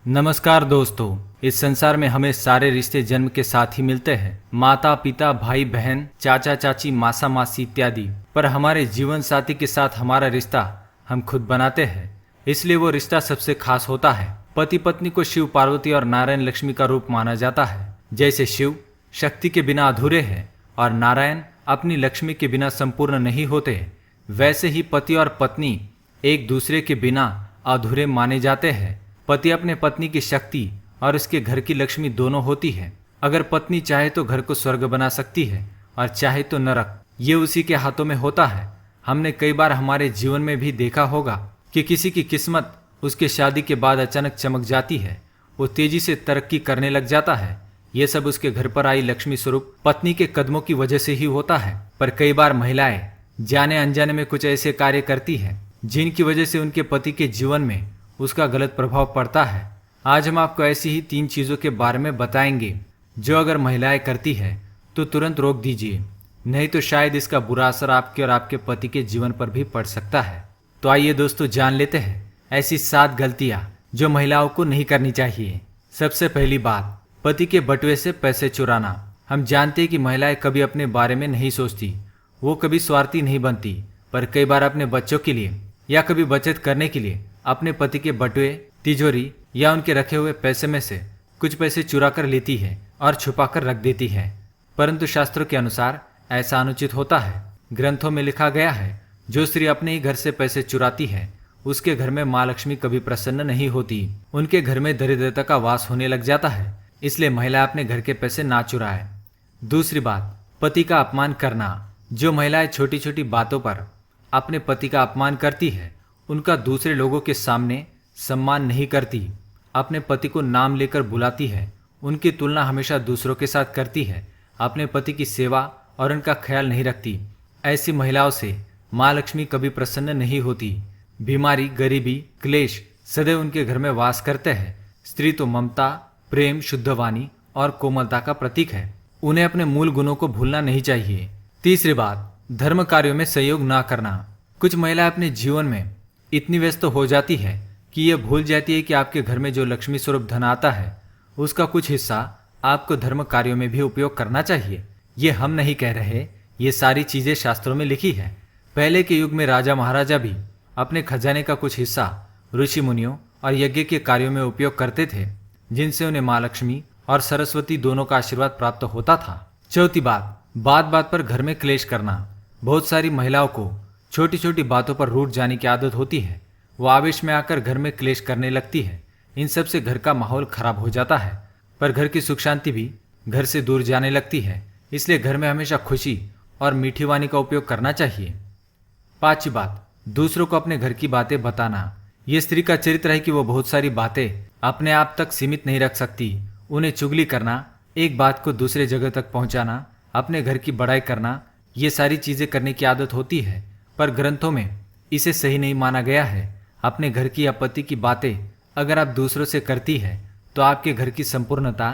नमस्कार दोस्तों। इस संसार में हमें सारे रिश्ते जन्म के साथ ही मिलते हैं, माता पिता, भाई बहन, चाचा चाची, मासा मासी इत्यादि। पर हमारे जीवन साथी के साथ हमारा रिश्ता हम खुद बनाते हैं, इसलिए वो रिश्ता सबसे खास होता है। पति पत्नी को शिव पार्वती और नारायण लक्ष्मी का रूप माना जाता है। जैसे शिव शक्ति के बिना अधूरे हैं और नारायण अपनी लक्ष्मी के बिना संपूर्ण नहीं होते, वैसे ही पति और पत्नी एक दूसरे के बिना अधूरे माने जाते हैं। पति अपने पत्नी की शक्ति और उसके घर की लक्ष्मी दोनों होती है। अगर पत्नी चाहे तो घर को स्वर्ग बना सकती है और चाहे तो नरक, ये उसी के हाथों में होता है। हमने कई बार हमारे जीवन में भी देखा होगा कि किसी की किस्मत उसके शादी के बाद अचानक चमक जाती है, वो तेजी से तरक्की करने लग जाता है। ये सब उसके घर पर आई लक्ष्मी स्वरूप पत्नी के कदमों की वजह से ही होता है। पर कई बार महिलाएं जाने अनजाने में कुछ ऐसे कार्य करती हैं जिनकी वजह से उनके पति के जीवन में उसका गलत प्रभाव पड़ता है। आज हम आपको ऐसी ही 3 चीजों के बारे में बताएंगे जो अगर महिलाएं करती है तो तुरंत रोक दीजिए, नहीं तो शायद इसका बुरा असर आपके और आपके पति के जीवन पर भी पड़ सकता है। तो आइए दोस्तों, जान लेते हैं ऐसी 7 गलतियां जो महिलाओं को नहीं करनी चाहिए। सबसे पहली बात, पति के बटुए से पैसे चुराना। हम जानते हैं कि महिलाएं कभी अपने बारे में नहीं सोचती, वो कभी स्वार्थी नहीं बनती, पर कई बार अपने बच्चों के लिए या कभी बचत करने के लिए अपने पति के बटुए, तिजोरी या उनके रखे हुए पैसे में से कुछ पैसे चुरा कर लेती है और छुपा कर रख देती है। परंतु शास्त्रों के अनुसार ऐसा अनुचित होता है। ग्रंथों में लिखा गया है, जो स्त्री अपने ही घर से पैसे चुराती है उसके घर में माँ लक्ष्मी कभी प्रसन्न नहीं होती, उनके घर में दरिद्रता का वास होने लग जाता है। इसलिए महिला अपने घर के पैसे ना चुराए। दूसरी बात, पति का अपमान करना। जो महिलाएं छोटी छोटी बातों पर अपने पति का अपमान करती है, उनका दूसरे लोगों के सामने सम्मान नहीं करती, अपने पति को नाम लेकर बुलाती है, उनकी तुलना हमेशा दूसरों के साथ करती है, अपने पति की सेवा और उनका ख्याल नहीं रखती, ऐसी महिलाओं से माँ लक्ष्मी कभी प्रसन्न नहीं होती। बीमारी, गरीबी, क्लेश सदैव उनके घर में वास करते हैं। स्त्री तो ममता, प्रेम, शुद्धवाणी और कोमलता का प्रतीक है। उन्हें अपने मूल गुणों को भूलना नहीं चाहिए। तीसरी बात, धर्म कार्यों में सहयोग ना करना। कुछ महिलाएं अपने जीवन में इतनी व्यस्त हो जाती है कि यह भूल जाती है कि आपके घर में जो लक्ष्मी स्वरूप धन आता है उसका कुछ हिस्सा आपको धर्म कार्यों में भी उपयोग करना चाहिए। ये हम नहीं कह रहे, ये सारी चीजें शास्त्रों में लिखी है। पहले के युग में राजा महाराजा भी अपने खजाने का कुछ हिस्सा ऋषि मुनियों और यज्ञ के कार्यों में उपयोग करते थे, जिनसे उन्हें माँ लक्ष्मी और सरस्वती दोनों का आशीर्वाद प्राप्त होता था। चौथी बात, बात बात पर घर में क्लेश करना। बहुत सारी महिलाओं को छोटी छोटी बातों पर रूठ जाने की आदत होती है। वो आवेश में आकर घर में क्लेश करने लगती है। इन सब से घर का माहौल खराब हो जाता है, पर घर की सुख शांति भी घर से दूर जाने लगती है। इसलिए घर में हमेशा खुशी और मीठी वाणी का उपयोग करना चाहिए। पांचवी बात, दूसरों को अपने घर की बातें बताना। ये स्त्री का चरित्र है कि वो बहुत सारी बातें अपने आप तक सीमित नहीं रख सकती। उन्हें चुगली करना, एक बात को दूसरे जगह तक पहुंचाना, अपने घर की बड़ाई करना, ये सारी चीजें करने की आदत होती है। पर ग्रंथों में इसे सही नहीं माना गया है। अपने घर की या पति की बातें अगर आप दूसरों से करती है तो आपके घर की संपूर्णता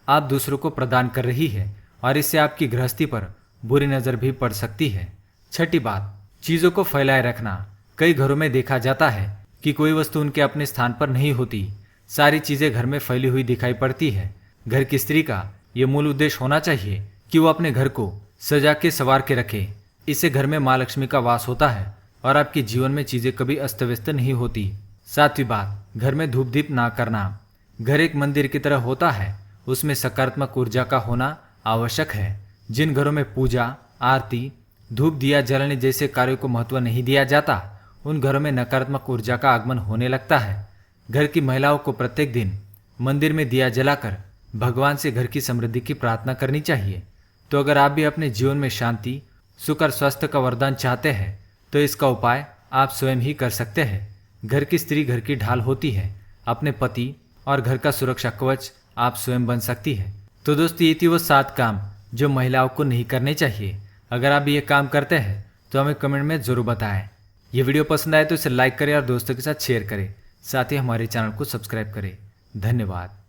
आप दूसरों को प्रदान कर रही है और इससे आपकी गृहस्थी पर बुरी नजर भी पड़ सकती है। छठी बात, चीजों को फैलाए रखना। कई घरों में देखा जाता है कि कोई वस्तु उनके अपने स्थान पर नहीं होती, सारी चीजें घर में फैली हुई दिखाई पड़ती है। घर की स्त्री का ये मूल उद्देश्य होना चाहिए कि वो अपने घर को सजा के संवार के रखे। इससे घर में माँ लक्ष्मी का वास होता है और आपके जीवन में चीजें कभी अस्त व्यस्त नहीं होती। सातवीं बात, घर में धूप दीप ना करना। घर एक मंदिर की तरह होता है, उसमें सकारात्मक ऊर्जा का होना आवश्यक है। जिन घरों में पूजा, आरती, धूप दिया जलाने जैसे कार्यों को महत्व नहीं दिया जाता, उन घरों में नकारात्मक ऊर्जा का आगमन होने लगता है। घर की महिलाओं को प्रत्येक दिन मंदिर में दिया जलाकर भगवान से घर की समृद्धि की प्रार्थना करनी चाहिए। तो अगर आप भी अपने जीवन में शांति, सुख और स्वास्थ्य का वरदान चाहते हैं तो इसका उपाय आप स्वयं ही कर सकते हैं। घर की स्त्री घर की ढाल होती है। अपने पति और घर का सुरक्षा कवच आप स्वयं बन सकती है। तो दोस्तों, ये थी वो 7 काम जो महिलाओं को नहीं करने चाहिए। अगर आप ये काम करते हैं तो हमें कमेंट में जरूर बताएं। ये वीडियो पसंद आए तो इसे लाइक करें और दोस्तों के साथ शेयर करें। साथ ही हमारे चैनल को सब्सक्राइब करें। धन्यवाद।